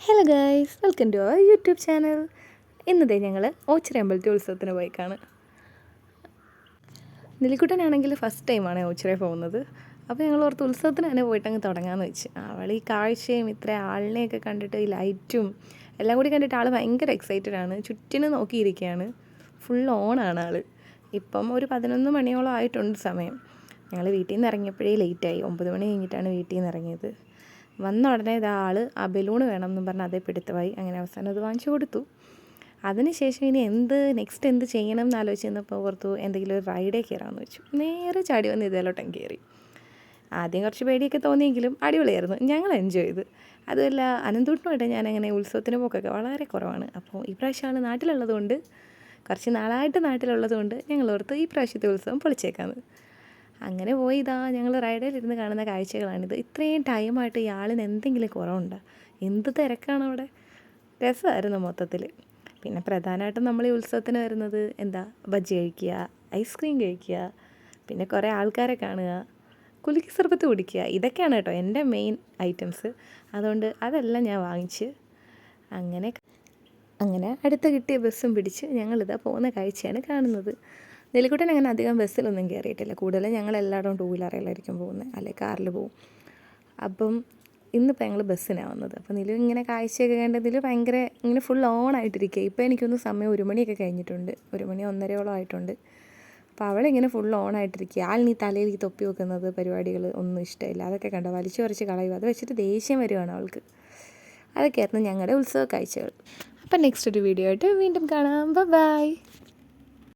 Hello guys, welcome to our YouTube channel. ഇന്നത്തെ ഞങ്ങൾ ഓച്ചിറ അമ്പലത്തിൽ ഉത്സവത്തിന് പോയിക്കാണ്. നെല്ലിക്കുട്ടനാണെങ്കിൽ ഫസ്റ്റ് ടൈമാണ് ഓച്ചിറ പോകുന്നത്. അപ്പോൾ ഞങ്ങൾ ഓർത്ത് ഉത്സവത്തിന് തന്നെ പോയിട്ടങ്ങ് തുടങ്ങാമെന്ന് വെച്ച്. അവൾ ഈ കാഴ്ചയും ഇത്ര ആളിനെയൊക്കെ കണ്ടിട്ട് ഈ ലൈറ്റും എല്ലാം കൂടി കണ്ടിട്ട് ആൾ ഭയങ്കര എക്സൈറ്റഡ് ആണ്. ചുറ്റിനും നോക്കിയിരിക്കുകയാണ്. ഫുൾ ഓണാണ് ആൾ. ഇപ്പം ഒരു 11 മണിയോളം ആയിട്ടുണ്ട് സമയം. ഞങ്ങൾ വീട്ടിൽ നിന്ന് ഇറങ്ങിയപ്പോഴേ ലേറ്റായി. 9 മണി കഴിഞ്ഞിട്ടാണ് വീട്ടിൽ നിന്ന് ഇറങ്ങിയത്. വന്ന ഉടനെ ആൾ ആ ബലൂണ് വേണം എന്നും പറഞ്ഞ് അതേ പിടുത്തമായി. അങ്ങനെ അവസാനം അത് വാങ്ങിച്ചു കൊടുത്തു. അതിനുശേഷം ഇനി നെക്സ്റ്റ് എന്ത് ചെയ്യണം എന്ന് ആലോചിച്ച് നിന്നപ്പോൾ ഓർത്തു എന്തെങ്കിലും ഒരു റൈഡേ കയറാമെന്ന് വെച്ചു. നേരെ ചാടി വന്ന് ഇതേലോട്ടം കയറി. ആദ്യം കുറച്ച് പേടിയൊക്കെ തോന്നിയെങ്കിലും അടിപൊളിയായിരുന്നു. ഞങ്ങൾ എൻജോയ് ചെയ്ത്. അതുമല്ല അനന്തൂട്ടനുമായിട്ട് ഞാനങ്ങനെ ഉത്സവത്തിന് പോക്കൊക്കെ വളരെ കുറവാണ്. അപ്പോൾ ഈ പ്രാവശ്യം ആൾ നാട്ടിലുള്ളതുകൊണ്ട്, കുറച്ച് നാളായിട്ട് നാട്ടിലുള്ളതുകൊണ്ട് ഞങ്ങൾ ഓർത്ത് ഈ പ്രാവശ്യത്തെ ഉത്സവം പൊളിച്ചേക്കാമെന്ന്. അങ്ങനെ പോയി ഞങ്ങൾ റൈഡിലിരുന്ന് കാണുന്ന കാഴ്ചകളാണിത്. ഇത്രയും ടൈമായിട്ട് ഇയാളിന് എന്തെങ്കിലും കുറവുണ്ടോ? എന്ത് തിരക്കാണ് അവിടെ. രസമായിരുന്നു മൊത്തത്തിൽ. പിന്നെ പ്രധാനമായിട്ടും നമ്മൾ ഈ ഉത്സവത്തിന് വരുന്നത് ബജ്ജി കഴിക്കുക, ഐസ്ക്രീം കഴിക്കുക, പിന്നെ കുറേ ആൾക്കാരെ കാണുക, കുലുക്കി സർബത്ത് കുടിക്കുക. ഇതൊക്കെയാണ് കേട്ടോ എൻ്റെ മെയിൻ ഐറ്റംസ്. അതുകൊണ്ട് അതെല്ലാം ഞാൻ വാങ്ങിച്ച് അങ്ങനെ അടുത്ത് കിട്ടിയ ബസ്സും പിടിച്ച് ഞങ്ങളിതാ പോകുന്ന കാഴ്ചയാണ് കാണുന്നത്. നെല്ലിക്കുട്ടൻ അങ്ങനെ അധികം ബസ്സിലൊന്നും കയറിയിട്ടില്ല. കൂടുതലും ഞങ്ങൾ എല്ലായിടവും 2 വീലറിലായിരിക്കും പോകുന്നത്, അല്ലെങ്കിൽ കാറിൽ പോകും. അപ്പം ഇന്നിപ്പോൾ ഞങ്ങൾ ബസ്സിനാണ് വന്നത്. അപ്പോൾ നിലു ഇങ്ങനെ കാഴ്ചയൊക്കെ കണ്ടതിൽ ഭയങ്കര ഇങ്ങനെ ഫുൾ ഓണായിട്ടിരിക്കുക. ഇപ്പോൾ എനിക്കൊന്ന് സമയം 1 മണിയൊക്കെ കഴിഞ്ഞിട്ടുണ്ട്. 1 മണി 1:30 ആയിട്ടുണ്ട്. അപ്പോൾ അവളിങ്ങനെ ഫുൾ ഓണായിട്ടിരിക്കുക. ആളിനീ തലയിൽ ഈ തൊപ്പി വെക്കുന്നത് പരിപാടികൾ ഒന്നും ഇഷ്ടമില്ല. അതൊക്കെ കണ്ടോ വലിച്ചു പറിച്ച് കളയുക. അത് വെച്ചിട്ട് ദേഷ്യം വരുവാണ് അവൾക്ക്. അതൊക്കെയായിരുന്നു ഞങ്ങളുടെ ഉത്സവ കാഴ്ചകൾ. അപ്പം നെക്സ്റ്റ് ഒരു വീഡിയോ ആയിട്ട് വീണ്ടും കാണാം. ബൈ.